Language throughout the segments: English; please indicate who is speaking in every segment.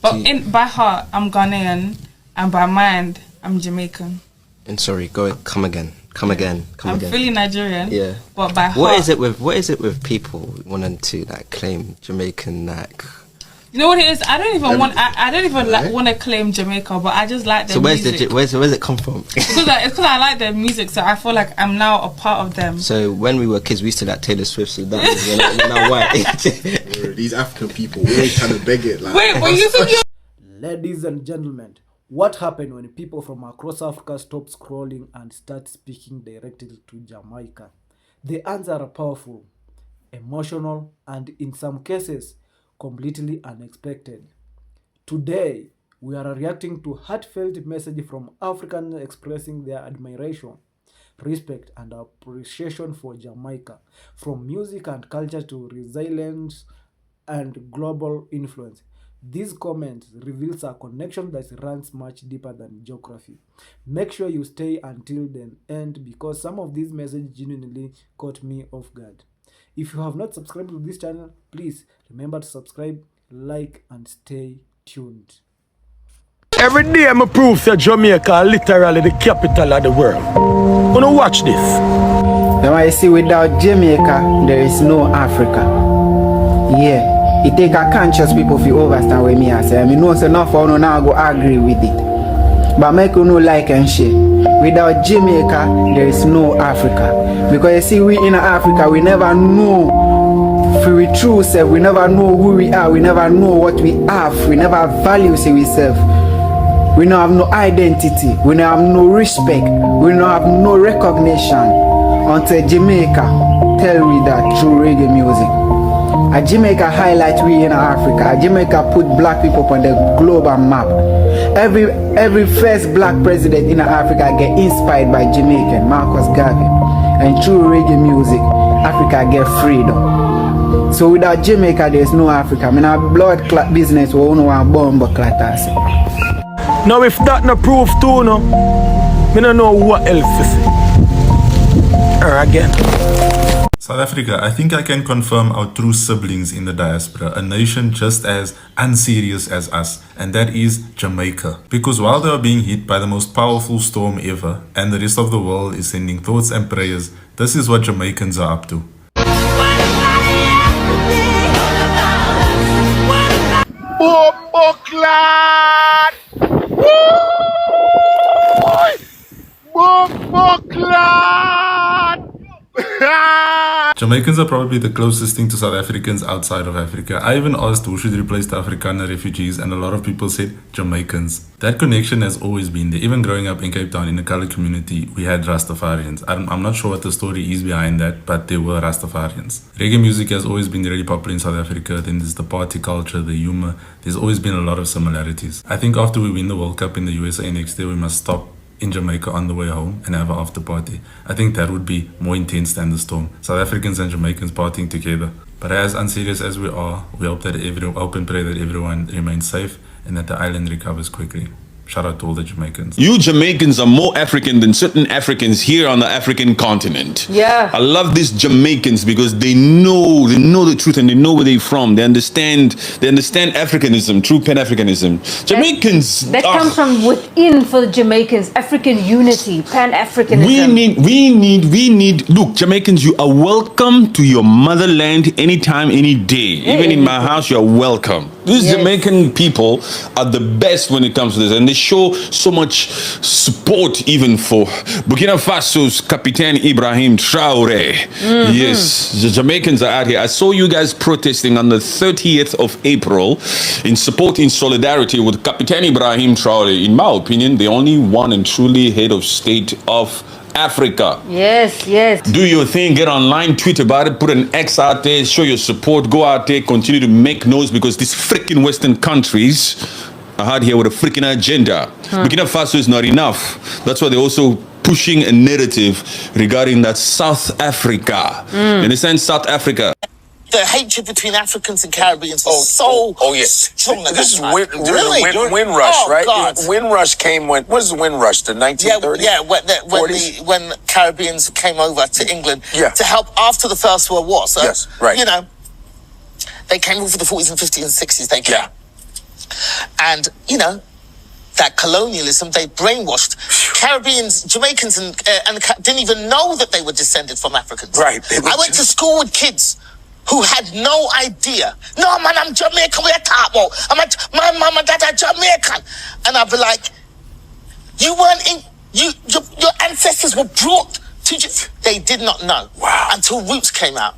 Speaker 1: But by heart, I'm Ghanaian, and by mind, I'm Jamaican.
Speaker 2: And sorry, come again. I'm
Speaker 1: fully Nigerian.
Speaker 2: Yeah.
Speaker 1: But by heart,
Speaker 2: what is it with people wanting to like claim Jamaican like?
Speaker 1: You know what it is? I don't even want to claim Jamaica, but I just like their music.
Speaker 2: Where's it come from?
Speaker 1: It's because I like their music, so I feel like I'm now a part of them.
Speaker 2: So when we were kids, we used to like Taylor Swift, so that you're not white.
Speaker 3: These African people, we ain't trying to beg it. Like,
Speaker 1: wait, you think you're...
Speaker 4: Ladies and gentlemen, what happened when people from across Africa stop scrolling and start speaking directly to Jamaica? The answers are powerful, emotional, and in some cases, completely unexpected. Today, we are reacting to heartfelt message from Africans expressing their admiration, respect, and appreciation for Jamaica, from music and culture to resilience and global influence. These comments reveals a connection that runs much deeper than geography. Make sure you stay until the end because some of these messages genuinely caught me off guard. If you have not subscribed to this channel, please remember to subscribe, like, and stay tuned.
Speaker 5: Every day I'm a proof that Jamaica is literally the capital of the world. Wanna watch this?
Speaker 6: Now I see without Jamaica, there is no Africa. Yeah, it take a conscious people to understand what me I say. I mean, no, so enough for now go agree with it. But make you know like and share. Without Jamaica, there is no Africa. Because you see, we in Africa, we never know for we true self, we never know who we are, we never know what we have, we never value ourselves. We don't have no identity, we don't have no respect, we don't have no recognition until Jamaica tell we that through reggae music. A Jamaica highlight we in Africa. A Jamaica put black people on the global map. Every first black president in Africa get inspired by Jamaican, Marcus Garvey. And through reggae music, Africa get freedom. So without Jamaica, there is no Africa. I mean, our blood clot business will only want bomb clot.
Speaker 5: Now if that no proof too, no, I don't know what else to say. Or again.
Speaker 7: South Africa, I think I can confirm our true siblings in the diaspora, a nation just as unserious as us, and that is Jamaica. Because while they are being hit by the most powerful storm ever, and the rest of the world is sending thoughts and prayers, this is what Jamaicans are up to. Jamaicans are probably the closest thing to South Africans outside of Africa. I even asked who should replace the Afrikaner refugees, and a lot of people said Jamaicans. That connection has always been there. Even growing up in Cape Town in the colored community, we had Rastafarians. I'm not sure what the story is behind that, but there were Rastafarians. Reggae music has always been really popular in South Africa. Then there's the party culture, the humor. There's always been a lot of similarities. I think after we win the World Cup in the USA next year, we must stop in Jamaica on the way home and have an after party. I think that would be more intense than the storm. South Africans and Jamaicans partying together. But as unserious as we are, we hope and pray that everyone remains safe and that the island recovers quickly. Shout out to all the Jamaicans.
Speaker 8: You Jamaicans are more African than certain Africans here on the African continent.
Speaker 9: Yeah.
Speaker 8: I love these Jamaicans because they know the truth and they know where they're from. They understand Africanism, true Pan-Africanism. Jamaicans
Speaker 9: that comes from within for the Jamaicans, African unity, Pan-Africanism.
Speaker 8: We need look, Jamaicans, you are welcome to your motherland anytime, any day. Even in my house, you are welcome. These Jamaican people are the best when it comes to this, and they show so much support even for Burkina Faso's Captain Ibrahim Traore. Yes, the Jamaicans are out here. I saw you guys protesting on the 30th of April in support, in solidarity with Captain Ibrahim Traore. In my opinion, the only one and truly head of state of Africa.
Speaker 9: Yes, yes.
Speaker 8: Do your thing, get online, tweet about it, put an X out there, show your support, go out there, continue to make noise because these freaking Western countries are out here with a freaking agenda. Burkina Faso is not enough. That's why they're also pushing a narrative regarding that South Africa. You understand? South Africa.
Speaker 10: The hatred between Africans and Caribbeans is so strong.
Speaker 11: This is during Windrush, right?
Speaker 10: God.
Speaker 11: Windrush came when? What is the Windrush? The 1930s?
Speaker 10: Yeah, when Caribbeans came over to England to help after the First World War. So,
Speaker 11: yes, right.
Speaker 10: You know, they came over the 40s and 50s and 60s. They came. And, you know, that colonialism, they brainwashed Caribbeans, Jamaicans, and didn't even know that they were descended from Africans.
Speaker 11: Right.
Speaker 10: I went to school with kids who had no idea. No, man, I'm Jamaican. We're talking about. My mom and dad are Jamaican. And I'd be like, you weren't in, your ancestors were brought to, they did not know.
Speaker 11: Wow.
Speaker 10: Until Roots came out.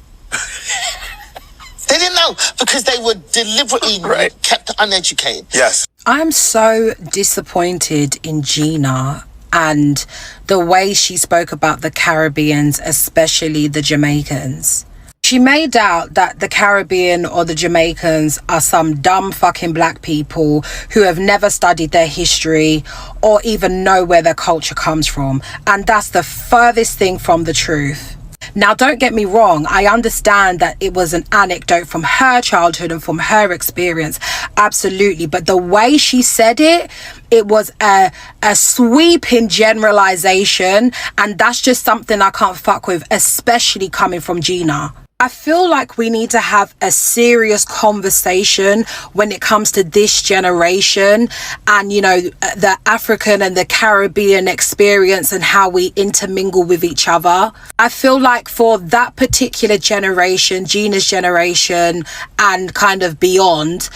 Speaker 10: They didn't know because they were deliberately kept uneducated.
Speaker 11: Yes.
Speaker 12: I'm so disappointed in Gina and the way she spoke about the Caribbeans, especially the Jamaicans. She made out that the Caribbean or the Jamaicans are some dumb fucking black people who have never studied their history or even know where their culture comes from. And that's the furthest thing from the truth. Now, don't get me wrong. I understand that it was an anecdote from her childhood and from her experience. Absolutely. But the way she said it, it was a sweeping generalization. And that's just something I can't fuck with, especially coming from Gina. I feel like we need to have a serious conversation when it comes to this generation and, you know, the African and the Caribbean experience and how we intermingle with each other. I feel like for that particular generation, Gina's generation and kind of beyond,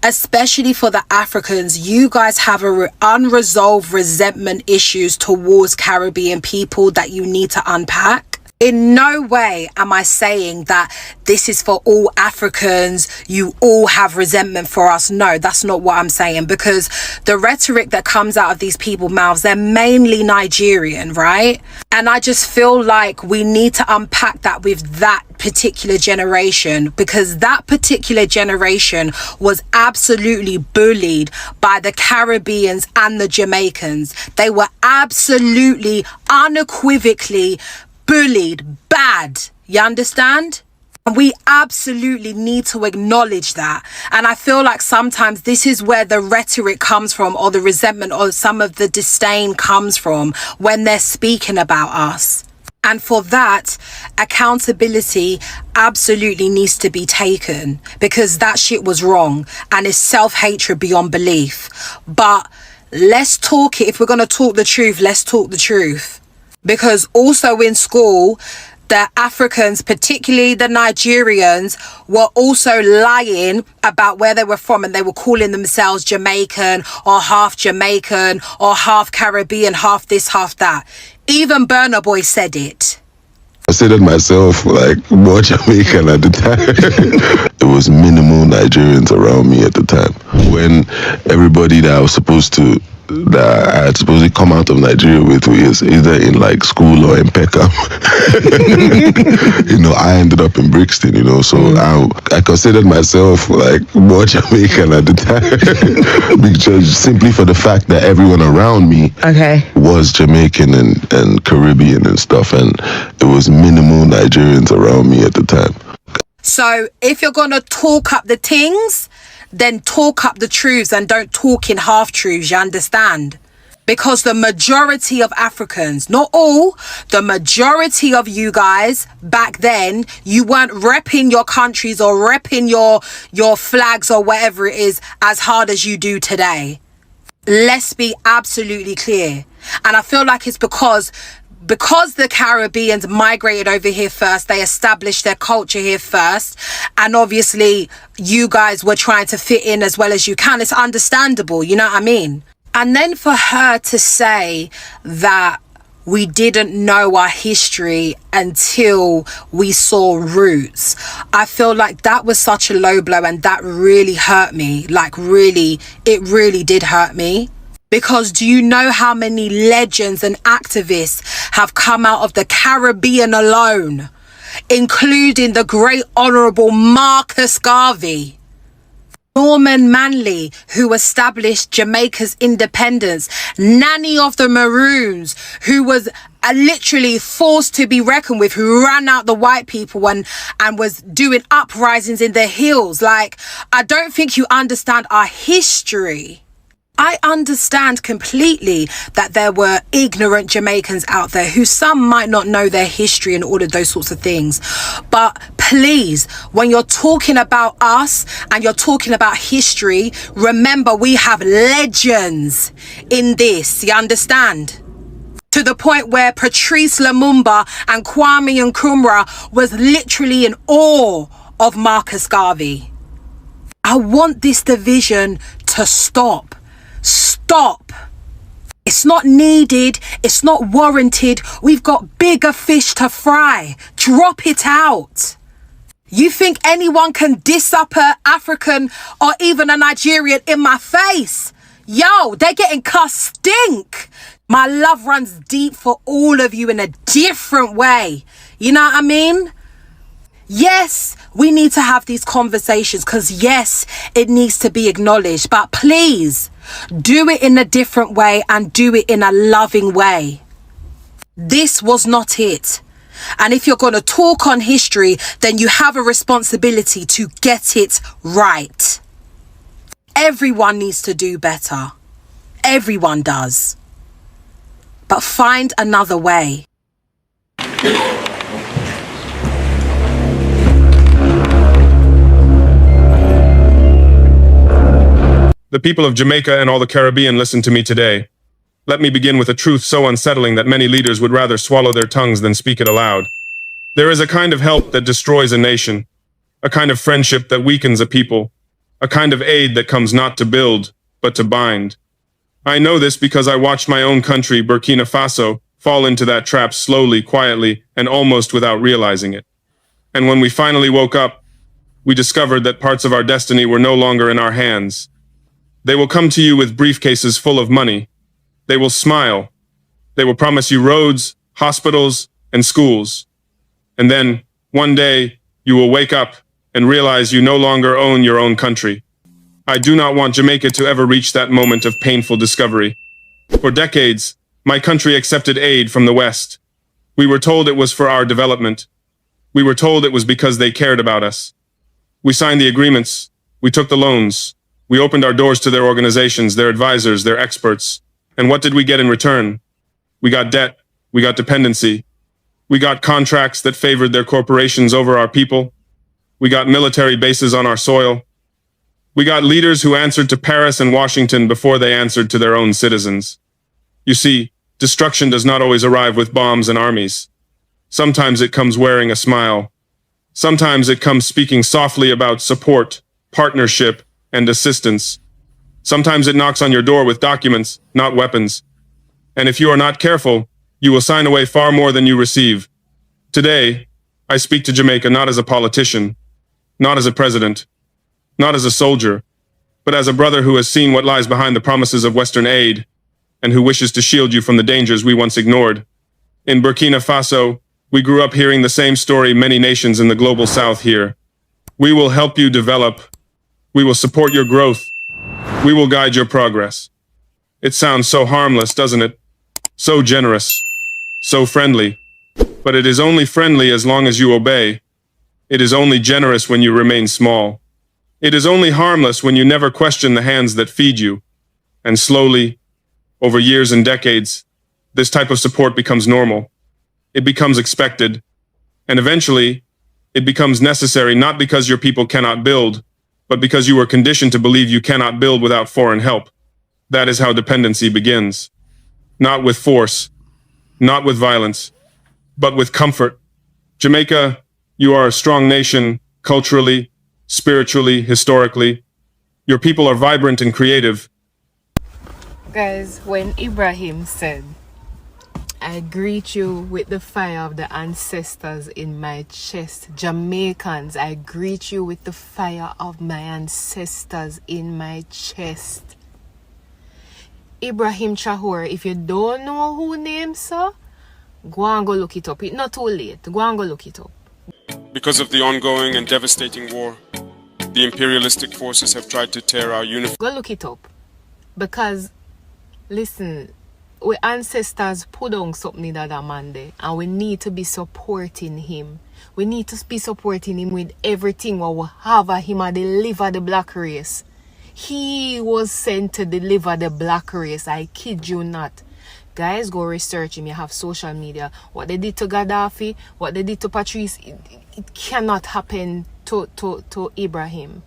Speaker 12: especially for the Africans, you guys have unresolved resentment issues towards Caribbean people that you need to unpack. In no way am I saying that this is for all Africans, you all have resentment for us. No, that's not what I'm saying, because the rhetoric that comes out of these people's mouths, they're mainly Nigerian, right? And I just feel like we need to unpack that with that particular generation, because that particular generation was absolutely bullied by the Caribbeans and the Jamaicans. They were absolutely, unequivocally bullied bad. You understand? And we absolutely need to acknowledge that. And I feel like sometimes this is where the rhetoric comes from, or the resentment or some of the disdain comes from when they're speaking about us. And for that, accountability absolutely needs to be taken, because that shit was wrong and it's self-hatred beyond belief. But let's talk it. If we're going to talk the truth, let's talk the truth. Because also in school, the Africans, particularly the Nigerians, were also lying about where they were from, and they were calling themselves Jamaican or half Jamaican or half Caribbean, half this, half that. Even Burna Boy said it.
Speaker 13: I considered myself like more Jamaican at the time. It was minimal Nigerians around me at the time. When everybody that I was supposed to, that I had supposedly come out of Nigeria with was either in like school or in Peckham. You know, I ended up in Brixton, you know, so I considered myself like more Jamaican at the time. Because simply for the fact that everyone around me was Jamaican and Caribbean and stuff, and it was minimal Nigerians around me at the time.
Speaker 12: So if you're gonna talk up the things, then talk up the truths and don't talk in half-truths, you understand? Because the majority of Africans, not all, the majority of you guys back then, you weren't repping your countries or repping your flags or whatever it is as hard as you do today. Let's be absolutely clear. And I feel like it's because the Caribbeans migrated over here first, they established their culture here first, and obviously you guys were trying to fit in as well as you can. It's understandable, you know what I mean? And then for her to say that we didn't know our history until we saw Roots, I feel like that was such a low blow, and that really hurt me. Like really, it really did hurt me. Because do you know how many legends and activists have come out of the Caribbean alone, including the great Honourable Marcus Garvey, Norman Manley, who established Jamaica's independence, Nanny of the Maroons, who was literally forced to be reckoned with, who ran out the white people and was doing uprisings in the hills. Like, I don't think you understand our history. I understand completely that there were ignorant Jamaicans out there who some might not know their history and all of those sorts of things. But please, when you're talking about us and you're talking about history, remember we have legends in this, you understand? To the point where Patrice Lumumba and Kwame Nkrumah was literally in awe of Marcus Garvey. I want this division to stop. Stop. It's not needed. It's not warranted. We've got bigger fish to fry. Drop it out. You think anyone can diss up a African or even a Nigerian in my face? Yo, they're getting cussed stink. My love runs deep for all of you in a different way. You know what I mean? Yes, we need to have these conversations because yes, it needs to be acknowledged. But please, do it in a different way and do it in a loving way. This was not it. And if you're going to talk on history, then you have a responsibility to get it right. Everyone needs to do better. Everyone does. But find another way.
Speaker 14: The people of Jamaica and all the Caribbean listen to me today. Let me begin with a truth so unsettling that many leaders would rather swallow their tongues than speak it aloud. There is a kind of help that destroys a nation, a kind of friendship that weakens a people, a kind of aid that comes not to build, but to bind. I know this because I watched my own country, Burkina Faso, fall into that trap slowly, quietly, and almost without realizing it. And when we finally woke up, we discovered that parts of our destiny were no longer in our hands. They will come to you with briefcases full of money. They will smile. They will promise you roads, hospitals, and schools. And then, one day, you will wake up and realize you no longer own your own country. I do not want Jamaica to ever reach that moment of painful discovery. For decades, my country accepted aid from the West. We were told it was for our development. We were told it was because they cared about us. We signed the agreements. We took the loans. We opened our doors to their organizations, their advisors, their experts. And what did we get in return? We got debt. We got dependency. We got contracts that favored their corporations over our people. We got military bases on our soil. We got leaders who answered to Paris and Washington before they answered to their own citizens. You see, destruction does not always arrive with bombs and armies. Sometimes it comes wearing a smile. Sometimes it comes speaking softly about support, partnership, and assistance. Sometimes it knocks on your door with documents, not weapons. And if you are not careful, you will sign away far more than you receive. Today, I speak to Jamaica not as a politician, not as a president, not as a soldier, but as a brother who has seen what lies behind the promises of Western aid and who wishes to shield you from the dangers we once ignored. In Burkina Faso, we grew up hearing the same story many nations in the global south hear. We will help you develop. We will support your growth. We will guide your progress. It sounds so harmless, doesn't it? So generous. So friendly. But it is only friendly as long as you obey. It is only generous when you remain small. It is only harmless when you never question the hands that feed you. And slowly, over years and decades, this type of support becomes normal. It becomes expected. And eventually, it becomes necessary not because your people cannot build, but because you were conditioned to believe you cannot build without foreign help. That is how dependency begins. Not with force, not with violence, but with comfort. Jamaica, you are a strong nation, culturally, spiritually, historically. Your people are vibrant and creative.
Speaker 15: Guys, when Ibrahim said, I greet you with the fire of the ancestors in my chest. Jamaicans, I greet you with the fire of my ancestors in my chest. Ibrahim Traore, if you don't know who names sir, go and go look it up. It's not too late. Go and go look it up.
Speaker 14: Because of the ongoing and devastating war, the imperialistic forces have tried to tear our uniform.
Speaker 15: Go look it up. Because, listen, we ancestors put on something that a man there, and we need to be supporting him. We need to be supporting him with everything what we have of him and deliver the black race. He was sent to deliver the black race, I kid you not. Guys, go research him. You have social media. What they did to Gaddafi, what they did to Patrice, it cannot happen to Ibrahim.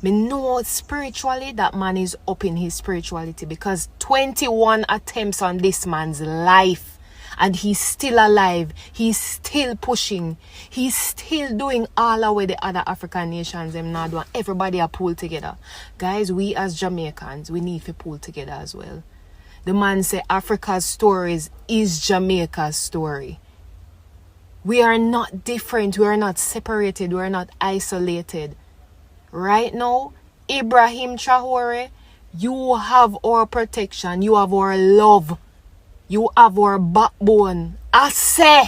Speaker 15: Me know spiritually that man is up in his spirituality, because 21 attempts on this man's life and he's still alive. He's still pushing. He's still doing all the way the other African nations them not doing. Everybody are pulled together. Guys, we as Jamaicans, we need to pull together as well. The man say Africa's stories is Jamaica's story. We are not different. We are not separated. We are not isolated. Right now, Ibrahim Traore, you have our protection. You have our love. You have our backbone. I say.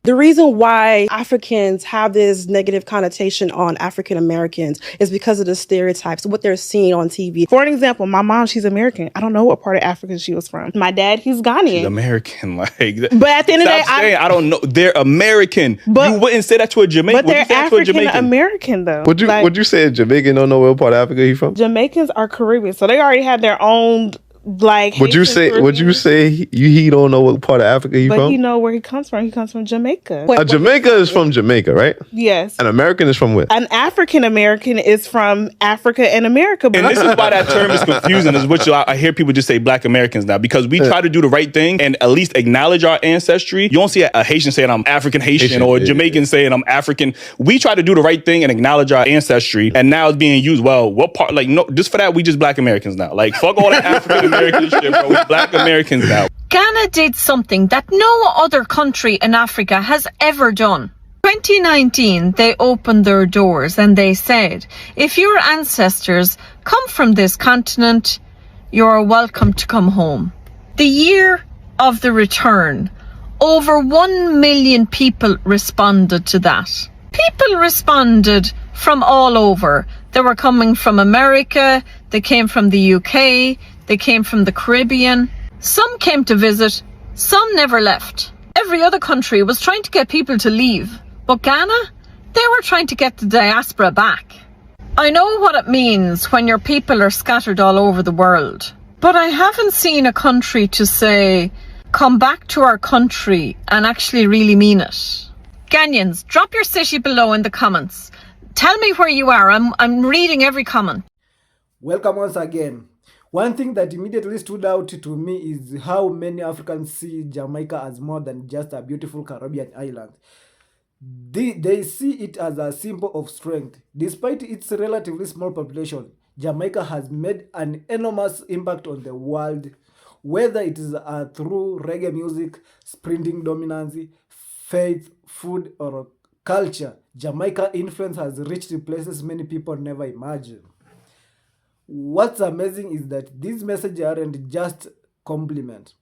Speaker 16: The reason why Africans have this negative connotation on African Americans is because of the stereotypes, what they're seeing on TV. For an example, my mom, she's American. I don't know what part of Africa she was from. My dad, he's Ghanaian.
Speaker 8: She's American, like.
Speaker 16: But at the end of the day,
Speaker 8: I don't know. They're American. But you wouldn't say that to a Jamaican.
Speaker 16: But they're African American, though.
Speaker 17: Would you say a Jamaican don't know what part of Africa he's from?
Speaker 16: Jamaicans are Caribbean, so they already have their own. Like,
Speaker 17: would you say he don't know what part of Africa he's from?
Speaker 16: But he know where he comes from. He comes from Jamaica.
Speaker 17: Jamaica is from Jamaica, right?
Speaker 16: Yes.
Speaker 17: An American is from where?
Speaker 16: An African American is from Africa and America.
Speaker 8: And this is why that term is confusing, is which I hear people just say Black Americans now, because we try to do the right thing and at least acknowledge our ancestry. You don't see a Haitian saying I'm African Haitian or a Jamaican saying I'm African. We try to do the right thing and acknowledge our ancestry, and now it's being used. Well, what part? Like, no, just for that, we just Black Americans now. Like, fuck all that African American shit, bro. We Black Americans now.
Speaker 18: Ghana did something that no other country in Africa has ever done. 2019, they opened their doors and they said, if your ancestors come from this continent, you're welcome to come home. The year of the return, over 1 million people responded to that. People responded from all over. They were coming from America, they came from the UK, they came from the Caribbean. Some came to visit, some never left. Every other country was trying to get people to leave. But Ghana, they were trying to get the diaspora back. I know what it means when your people are scattered all over the world. But I haven't seen a country to say, come back to our country and actually really mean it. Ghanaians, drop your city below in the comments. Tell me where you are. I'm reading every comment.
Speaker 4: Welcome once again. One thing that immediately stood out to me is how many Africans see Jamaica as more than just a beautiful Caribbean island. They see it as a symbol of strength. Despite its relatively small population, Jamaica has made an enormous impact on the world, whether it is through reggae music, sprinting dominance, faith, food, or culture. Jamaica influence has reached places many people never imagined. What's amazing is that these messages aren't just compliment.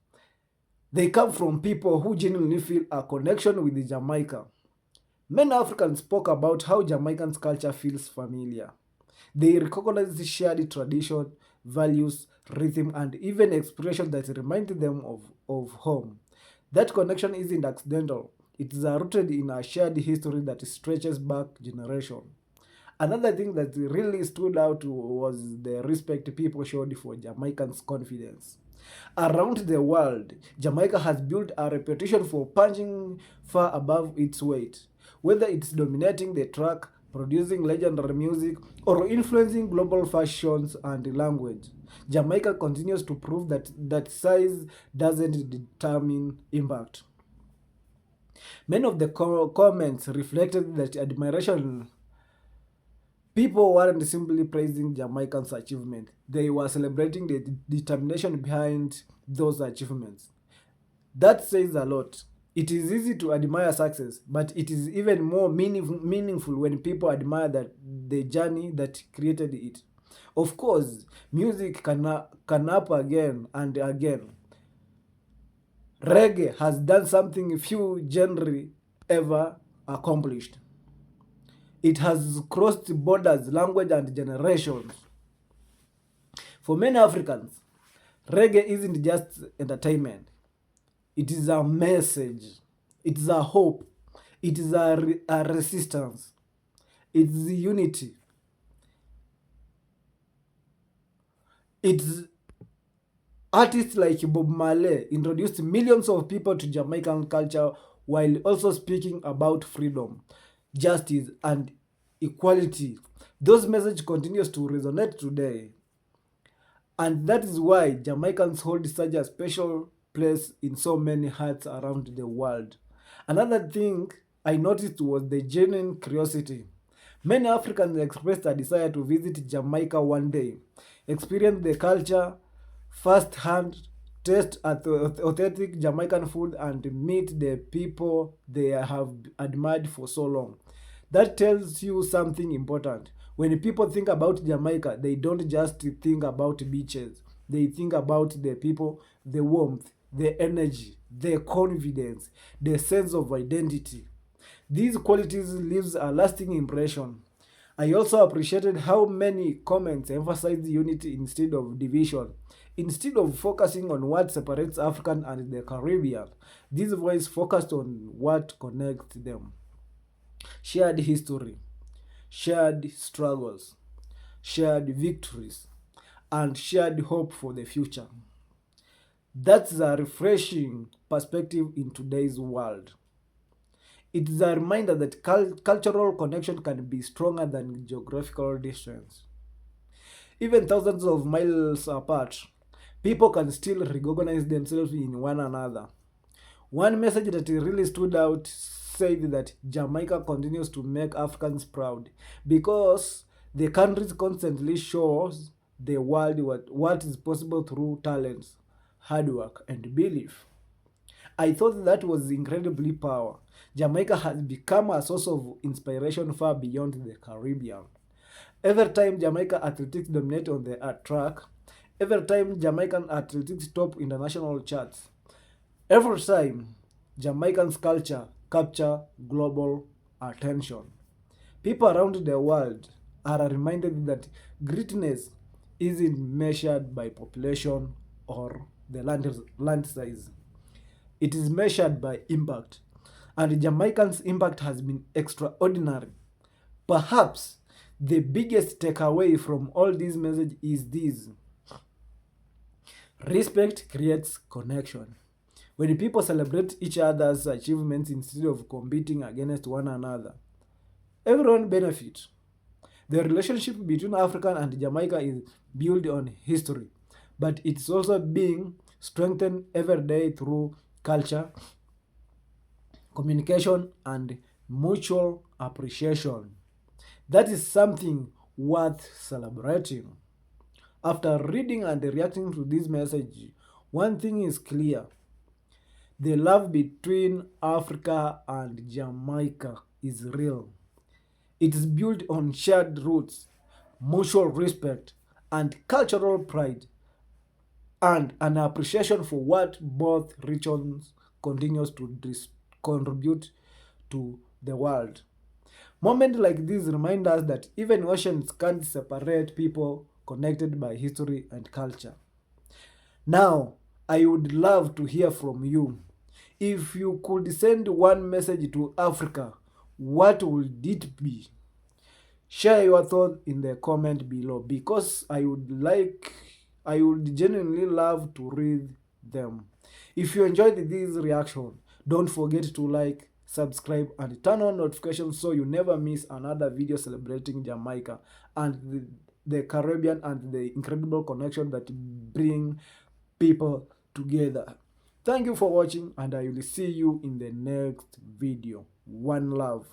Speaker 4: They come from people who genuinely feel a connection with Jamaica. Many Africans spoke about how Jamaican culture feels familiar. They recognize the shared tradition, values, rhythm, and even expressions that remind them of home. That connection isn't accidental. It is rooted in a shared history that stretches back generations. Another thing that really stood out was the respect people showed for Jamaicans' confidence. Around the world, Jamaica has built a reputation for punching far above its weight. Whether it's dominating the track, producing legendary music, or influencing global fashions and language, Jamaica continues to prove that size doesn't determine impact. Many of the comments reflected that admiration. People weren't simply praising Jamaica's achievement. They were celebrating the determination behind those achievements. That says a lot. It is easy to admire success, but it is even more meaningful when people admire the journey that created it. Of course, music can up again and again. Reggae has done something few genres ever accomplished. It has crossed borders, language, and generations. For many Africans, reggae isn't just entertainment. It is a message. It is a hope. It is a resistance. It is unity. It's Artists like Bob Marley introduced millions of people to Jamaican culture while also speaking about freedom, justice, and equality. Those messages continues to resonate today. And that is why Jamaicans hold such a special place in so many hearts around the world. Another thing I noticed was the genuine curiosity. Many Africans expressed a desire to visit Jamaica one day, experience the culture firsthand, taste authentic Jamaican food, and meet the people they have admired for so long. That tells you something important. When people think about Jamaica, they don't just think about beaches. They think about the people, the warmth, the energy, the confidence, the sense of identity. These qualities leaves a lasting impression. I also appreciated how many comments emphasized unity instead of division. Instead of focusing on what separates African and the Caribbean, these voices focused on what connects them. Shared history, shared struggles, shared victories, and shared hope for the future. That's a refreshing perspective in today's world. It is a reminder that cultural connection can be stronger than geographical distance. Even thousands of miles apart, people can still recognize themselves in one another. One message that really stood out said that Jamaica continues to make Africans proud because the country constantly shows the world what is possible through talents, hard work, and belief. I thought that was incredibly powerful. Jamaica has become a source of inspiration far beyond the Caribbean. Every time Jamaica athletics dominate on the art track, every time Jamaican athletics top international charts, every time Jamaican's culture capture global attention. People around the world are reminded that greatness isn't measured by population or the land size. It is measured by impact. And Jamaican's impact has been extraordinary. Perhaps the biggest takeaway from all these messages is this: respect creates connection. When people celebrate each other's achievements instead of competing against one another, everyone benefits. The relationship between Africa and Jamaica is built on history, but it's also being strengthened every day through culture, communication, and mutual appreciation. That is something worth celebrating. After reading and reacting to this message, one thing is clear: the love between Africa and Jamaica is real. It is built on shared roots, mutual respect, and cultural pride, and an appreciation for what both regions continues to contribute to the world. Moments like this remind us that even oceans can't separate people connected by history and culture. Now, I would love to hear from you. If you could send one message to Africa, what would it be? Share your thoughts in the comment below because I would genuinely love to read them. If you enjoyed this reaction, don't forget to like, subscribe, and turn on notifications so you never miss another video celebrating Jamaica and the Caribbean and the incredible connection that bring people together. Thank you for watching, and I will see you in the next video. One love.